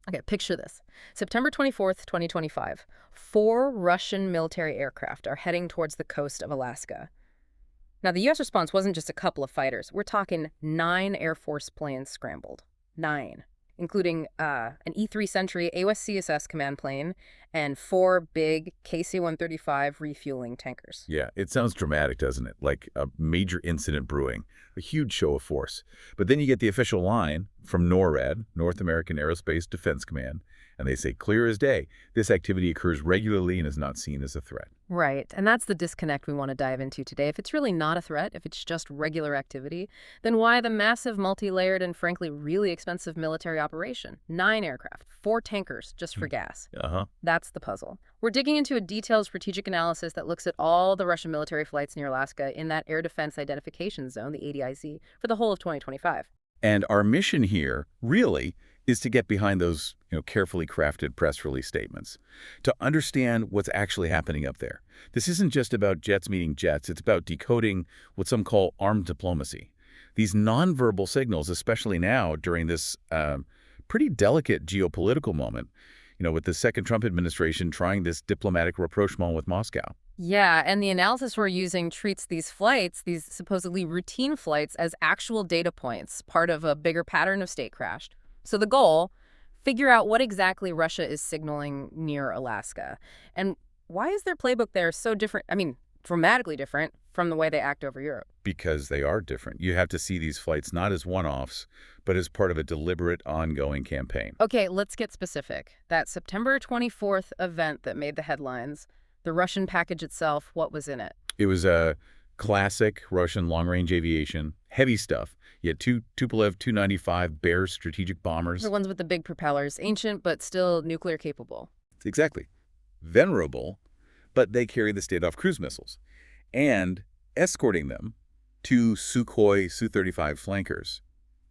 Okay, picture this. September 24th, 2025. 4 Russian military aircraft are heading towards the coast of Alaska. Now, the U.S. response wasn't just a couple of fighters. We're talking 9 Air Force planes scrambled. 9. Including an E-3 Sentry AWACS command plane and 4 big KC-135 refueling tankers. Yeah, it sounds dramatic, doesn't it? Like a major incident brewing, a huge show of force. But then you get the official line from NORAD, North American Aerospace Defense Command, and they say clear as day, this activity occurs regularly and is not seen as a threat. Right, and that's the disconnect we want to dive into today. If it's really not a threat, if it's just regular activity, then why the massive, multi-layered, and frankly really expensive military operation? 9 aircraft, 4 tankers just for gas. That's the puzzle. We're digging into a detailed strategic analysis that looks at all the Russian military flights near Alaska in that Air Defense Identification Zone, the ADIZ, for the whole of 2025. And our mission here, really, is to get behind those carefully crafted press release statements, to understand what's actually happening up there. This isn't just about jets meeting jets. It's about decoding what some call armed diplomacy. These nonverbal signals, especially now during this pretty delicate geopolitical moment, with the second Trump administration trying this diplomatic rapprochement with Moscow. Yeah, and the analysis we're using treats these flights, these supposedly routine flights, as actual data points, part of a bigger pattern of statecraft. So the goal, figure out what exactly Russia is signaling near Alaska. And why is their playbook there so different, dramatically different from the way they act over Europe? Because they are different. You have to see these flights not as one-offs, but as part of a deliberate, ongoing campaign. Okay, let's get specific. That September 24th event that made the headlines, the Russian package itself, what was in it? It was a classic Russian long-range aviation, heavy stuff. You had 2 Tupolev Tu-95 Bear strategic bombers. The ones with the big propellers, ancient but still nuclear capable. Exactly. Venerable, but they carry the standoff cruise missiles. And escorting them, 2 Sukhoi Su-35 flankers.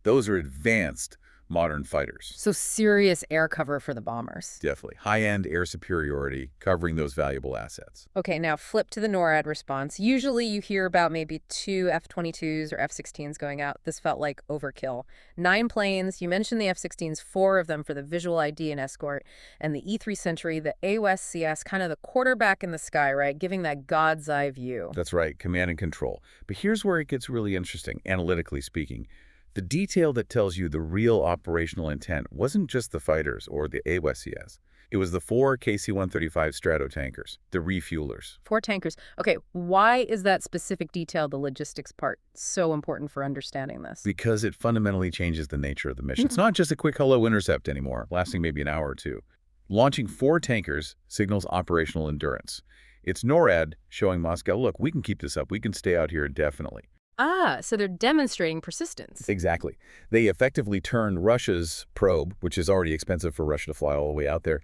Those are advanced modern fighters. So serious air cover for the bombers. Definitely. High-end air superiority covering those valuable assets. Okay, now flip to the NORAD response. Usually you hear about maybe 2 F-22s or F-16s going out. This felt like overkill. 9 planes. You mentioned the F-16s, 4 of them for the visual ID and escort, and the E-3 Sentry, the AWACS, kind of the quarterback in the sky, right? Giving that God's eye view. That's right, command and control. But here's where it gets really interesting, analytically speaking. The detail that tells you the real operational intent wasn't just the fighters or the AWACS. It was the 4 KC-135 Stratotankers, the refuelers. 4 tankers. Okay, why is that specific detail, the logistics part, so important for understanding this? Because it fundamentally changes the nature of the mission. It's not just a quick hello intercept anymore, lasting maybe an hour or 2. Launching 4 tankers signals operational endurance. It's NORAD showing Moscow, look, we can keep this up. We can stay out here indefinitely. Ah, so they're demonstrating persistence. Exactly. They effectively turned Russia's probe, which is already expensive for Russia to fly all the way out there,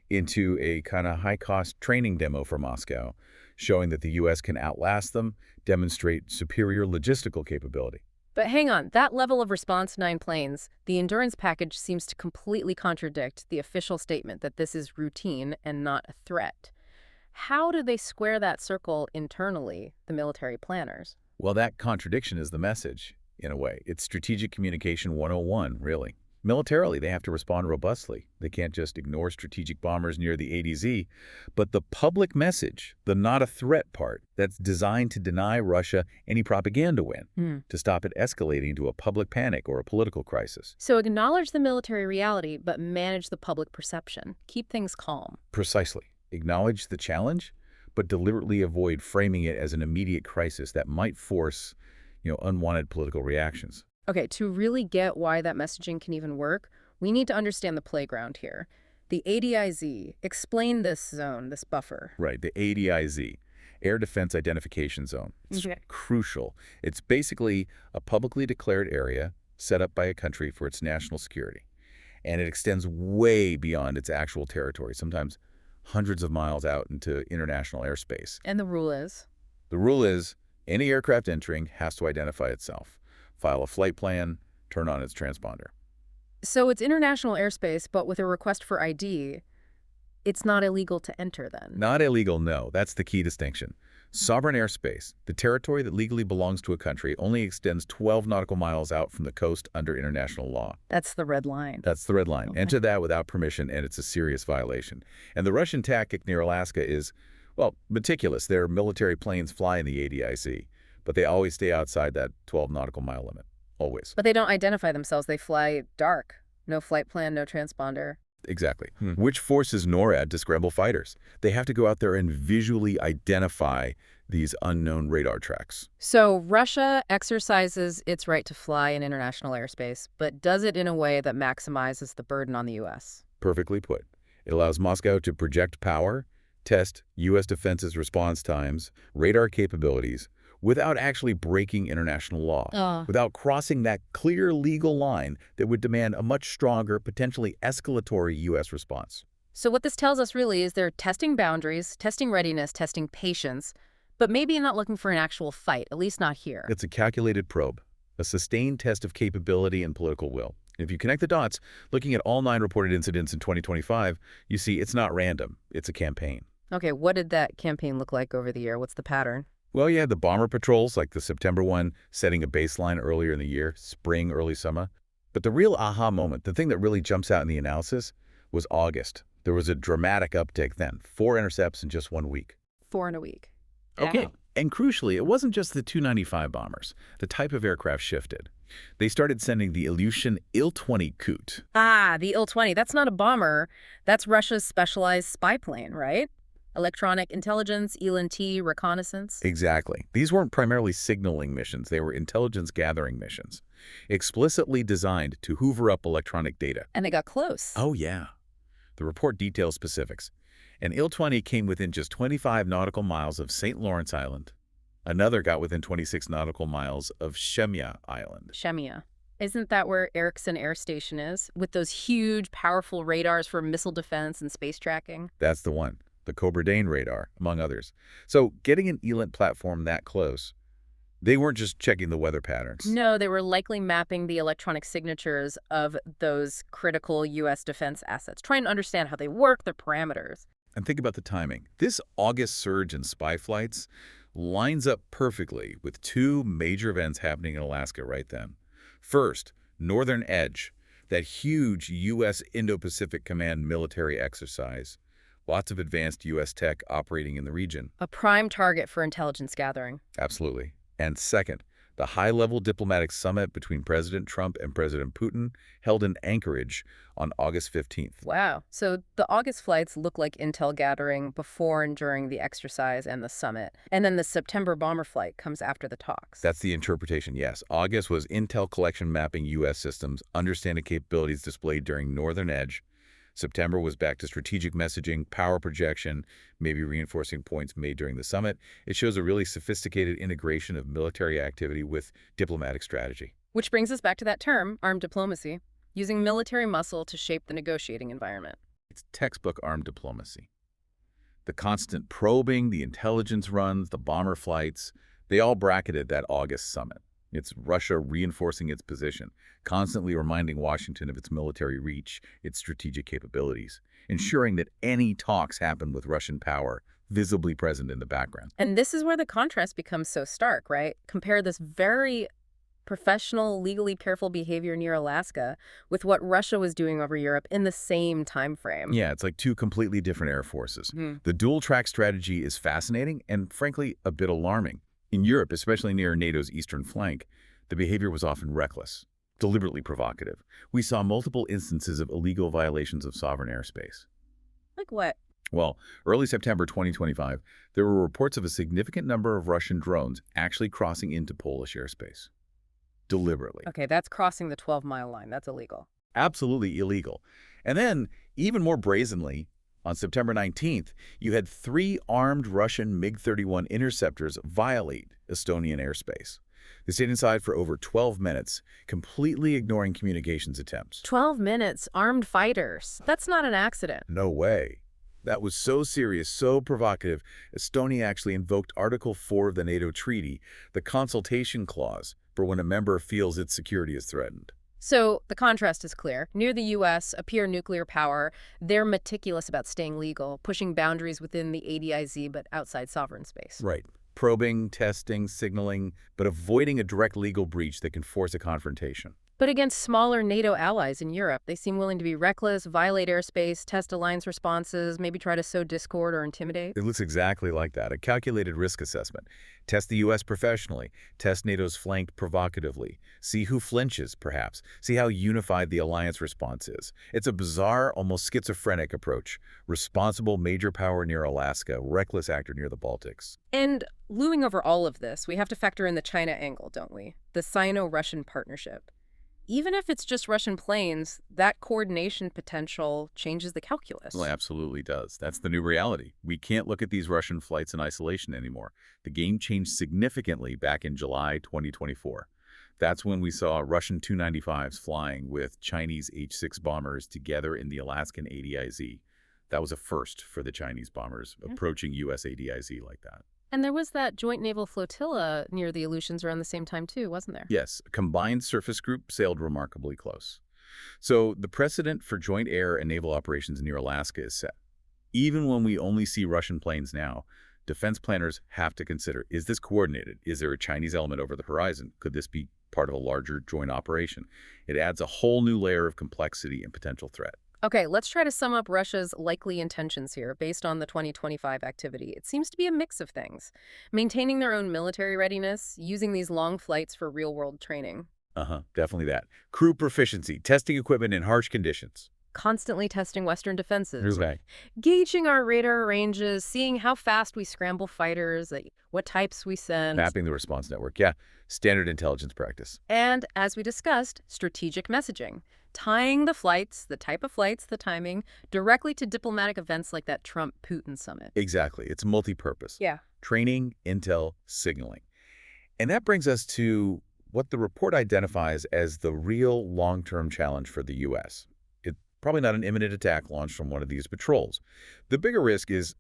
into a kind of high-cost training demo for Moscow, showing that the U.S. can outlast them, demonstrate superior logistical capability. But hang on, that level of response, 9 planes, the endurance package seems to completely contradict the official statement that this is routine and not a threat. How do they square that circle internally, the military planners? Well, that contradiction is the message, in a way. It's strategic communication 101, really. Militarily, they have to respond robustly. They can't just ignore strategic bombers near the ADZ. But the public message, the not a threat part, that's designed to deny Russia any propaganda win, to stop it escalating into a public panic or a political crisis. So acknowledge the military reality, but manage the public perception. Keep things calm. Precisely. Acknowledge the challenge, but deliberately avoid framing it as an immediate crisis that might force, unwanted political reactions. Okay, to really get why that messaging can even work, we need to understand the playground here. The ADIZ, explain this zone, this buffer. Right, the ADIZ, Air Defense Identification Zone. It's crucial. It's basically a publicly declared area set up by a country for its national security. And it extends way beyond its actual territory, sometimes hundreds of miles out into international airspace. And the rule is? The rule is any aircraft entering has to identify itself, file a flight plan, turn on its transponder. So it's international airspace, but with a request for ID, it's not illegal to enter then? Not illegal, no. That's the key distinction. Sovereign airspace, the territory that legally belongs to a country, only extends 12 nautical miles out from the coast under international law. That's the red line. That's the red line. Okay. Enter that without permission, and it's a serious violation. And the Russian tactic near Alaska is, well, meticulous. Their military planes fly in the ADIZ, but they always stay outside that 12 nautical mile limit. Always. But they don't identify themselves. They fly dark. No flight plan, no transponder. Exactly. Which forces NORAD to scramble fighters. They have to go out there and visually identify these unknown radar tracks. So Russia exercises its right to fly in international airspace, but does it in a way that maximizes the burden on the U.S. Perfectly put. It allows Moscow to project power, test U.S. defense's response times, radar capabilities, without actually breaking international law, without crossing that clear legal line that would demand a much stronger, potentially escalatory U.S. response. So what this tells us really is they're testing boundaries, testing readiness, testing patience, but maybe not looking for an actual fight, at least not here. It's a calculated probe, a sustained test of capability and political will. And if you connect the dots, looking at all 9 reported incidents in 2025, you see it's not random, it's a campaign. Okay, what did that campaign look like over the year? What's the pattern? Well, you had the bomber patrols, like the September one, setting a baseline earlier in the year, spring, early summer. But the real aha moment, the thing that really jumps out in the analysis, was August. There was a dramatic uptick then, 4 intercepts in just 1 week. 4 in a week. Okay. Wow. And crucially, it wasn't just the Tu-95 bombers. The type of aircraft shifted. They started sending the Ilyushin Il-20 Coot. Ah, the Il-20. That's not a bomber. That's Russia's specialized spy plane, right? Electronic intelligence, ELINT, reconnaissance. Exactly. These weren't primarily signaling missions. They were intelligence-gathering missions, explicitly designed to hoover up electronic data. And they got close. Oh, yeah. The report details specifics. An Il-20 came within just 25 nautical miles of St. Lawrence Island. Another got within 26 nautical miles of Shemya Island. Shemya. Isn't that where Erickson Air Station is, with those huge, powerful radars for missile defense and space tracking? That's the one. The Cobra Dane radar, among others. So getting an ELINT platform that close, they weren't just checking the weather patterns. No, they were likely mapping the electronic signatures of those critical U.S. defense assets, trying to understand how they work, their parameters. And think about the timing. This August surge in spy flights lines up perfectly with 2 major events happening in Alaska right then. First, Northern Edge, that huge U.S. Indo-Pacific Command military exercise. Lots of advanced U.S. tech operating in the region. A prime target for intelligence gathering. Absolutely. And second, the high-level diplomatic summit between President Trump and President Putin held in Anchorage on August 15th. Wow. So the August flights look like intel gathering before and during the exercise and the summit. And then the September bomber flight comes after the talks. That's the interpretation, yes. August was intel collection mapping U.S. systems, understanding capabilities displayed during Northern Edge. September was back to strategic messaging, power projection, maybe reinforcing points made during the summit. It shows a really sophisticated integration of military activity with diplomatic strategy. Which brings us back to that term, armed diplomacy, using military muscle to shape the negotiating environment. It's textbook armed diplomacy. The constant probing, the intelligence runs, the bomber flights, they all bracketed that August summit. It's Russia reinforcing its position, constantly reminding Washington of its military reach, its strategic capabilities, ensuring that any talks happen with Russian power visibly present in the background. And this is where the contrast becomes so stark, right? Compare this very professional, legally careful behavior near Alaska with what Russia was doing over Europe in the same time frame. Yeah, it's like 2 completely different air forces. The dual-track strategy is fascinating and, frankly, a bit alarming. In Europe, especially near NATO's eastern flank, the behavior was often reckless, deliberately provocative. We saw multiple instances of illegal violations of sovereign airspace. Like what? Well, early September 2025, there were reports of a significant number of Russian drones actually crossing into Polish airspace. Deliberately. Okay, that's crossing the 12-mile line. That's illegal. Absolutely illegal. And then, even more brazenly, on September 19th, you had 3 armed Russian MiG-31 interceptors violate Estonian airspace. They stayed inside for over 12 minutes, completely ignoring communications attempts. 12 minutes, armed fighters. That's not an accident. No way. That was so serious, so provocative, Estonia actually invoked Article 4 of the NATO treaty, the consultation clause, for when a member feels its security is threatened. So the contrast is clear. Near the U.S., a pure nuclear power, they're meticulous about staying legal, pushing boundaries within the ADIZ but outside sovereign space. Right. Probing, testing, signaling, but avoiding a direct legal breach that can force a confrontation. But against smaller NATO allies in Europe, they seem willing to be reckless, violate airspace, test alliance responses, maybe try to sow discord or intimidate. It looks exactly like that, a calculated risk assessment. Test the U.S. professionally, test NATO's flank provocatively, see who flinches, perhaps, see how unified the alliance response is. It's a bizarre, almost schizophrenic approach. Responsible major power near Alaska, reckless actor near the Baltics. And looming over all of this, we have to factor in the China angle, don't we? The Sino-Russian partnership. Even if it's just Russian planes, that coordination potential changes the calculus. Well, it absolutely does. That's the new reality. We can't look at these Russian flights in isolation anymore. The game changed significantly back in July 2024. That's when we saw Russian Tu-95s flying with Chinese H-6 bombers together in the Alaskan ADIZ. That was a first for the Chinese bombers, approaching U.S. ADIZ like that. And there was that joint naval flotilla near the Aleutians around the same time, too, wasn't there? Yes, a combined surface group sailed remarkably close. So the precedent for joint air and naval operations near Alaska is set. Even when we only see Russian planes now, defense planners have to consider, is this coordinated? Is there a Chinese element over the horizon? Could this be part of a larger joint operation? It adds a whole new layer of complexity and potential threat. Okay, let's try to sum up Russia's likely intentions here based on the 2025 activity. It seems to be a mix of things. Maintaining their own military readiness, using these long flights for real-world training. Definitely that. Crew proficiency, testing equipment in harsh conditions. Constantly testing Western defenses. Right. Gauging our radar ranges, seeing how fast we scramble fighters, what types we send. Mapping the response network. Yeah, standard intelligence practice. And, as we discussed, strategic messaging. Tying the flights, the type of flights, the timing, directly to diplomatic events like that Trump-Putin summit. Exactly. It's multi-purpose. Yeah. Training, intel, signaling. And that brings us to what the report identifies as the real long-term challenge for the U.S. It's probably not an imminent attack launched from one of these patrols. The bigger risk is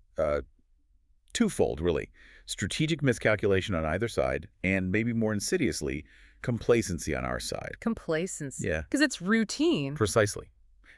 twofold, really. Strategic miscalculation on either side, and maybe more insidiously, complacency on our side. Complacency. Yeah. Because it's routine. Precisely.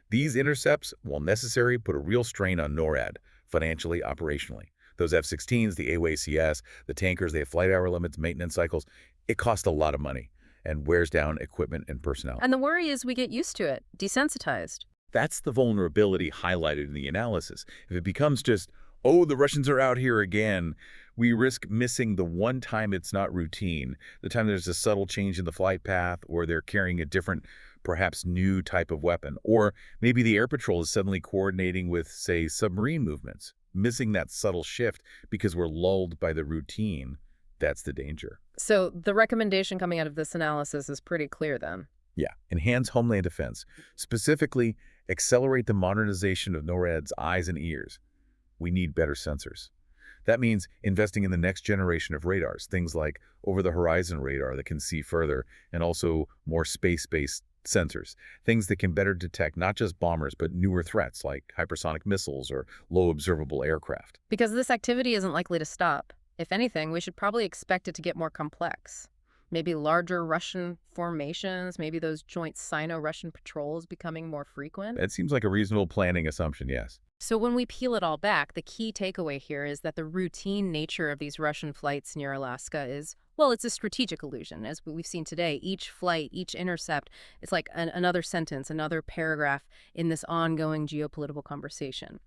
These intercepts, while necessary, put a real strain on NORAD, financially, operationally. Those F-16s, the AWACS, the tankers, they have flight hour limits, maintenance cycles. It costs a lot of money and wears down equipment and personnel. And the worry is we get used to it, desensitized. That's the vulnerability highlighted in the analysis. If it becomes just, oh, the Russians are out here again, we risk missing the one time it's not routine, the time there's a subtle change in the flight path, or they're carrying a different, perhaps new type of weapon, or maybe the air patrol is suddenly coordinating with, say, submarine movements. Missing that subtle shift because we're lulled by the routine, that's the danger. So the recommendation coming out of this analysis is pretty clear then. Yeah, enhance homeland defense. Specifically, accelerate the modernization of NORAD's eyes and ears. We need better sensors. That means investing in the next generation of radars, things like over-the-horizon radar that can see further, and also more space-based sensors, things that can better detect not just bombers, but newer threats like hypersonic missiles or low-observable aircraft. Because this activity isn't likely to stop. If anything, we should probably expect it to get more complex. Maybe larger Russian formations, maybe those joint Sino-Russian patrols becoming more frequent. That seems like a reasonable planning assumption, yes. So when we peel it all back, the key takeaway here is that the routine nature of these Russian flights near Alaska is, well, it's a strategic illusion. As we've seen today, each flight, each intercept, it's like another sentence, another paragraph in this ongoing geopolitical conversation.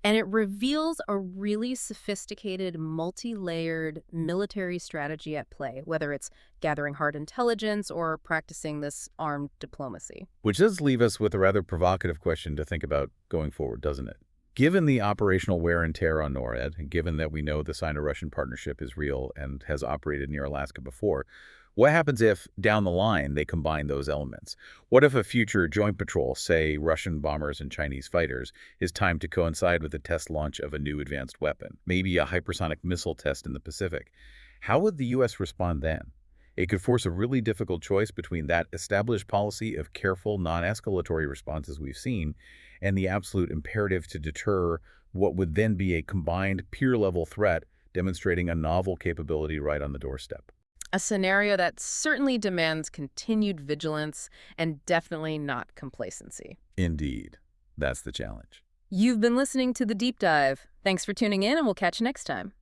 And it reveals a really sophisticated, multi-layered military strategy at play, whether it's gathering hard intelligence or practicing this armed diplomacy. Which does leave us with a rather provocative question to think about going forward, doesn't it? Given the operational wear and tear on NORAD, and given that we know the Sino-Russian partnership is real and has operated near Alaska before, what happens if, down the line, they combine those elements? What if a future joint patrol, say Russian bombers and Chinese fighters, is timed to coincide with the test launch of a new advanced weapon, maybe a hypersonic missile test in the Pacific? How would the U.S. respond then? It could force a really difficult choice between that established policy of careful, non-escalatory responses we've seen and the absolute imperative to deter what would then be a combined peer-level threat demonstrating a novel capability right on the doorstep. A scenario that certainly demands continued vigilance and definitely not complacency. Indeed. That's the challenge. You've been listening to The Deep Dive. Thanks for tuning in, and we'll catch you next time.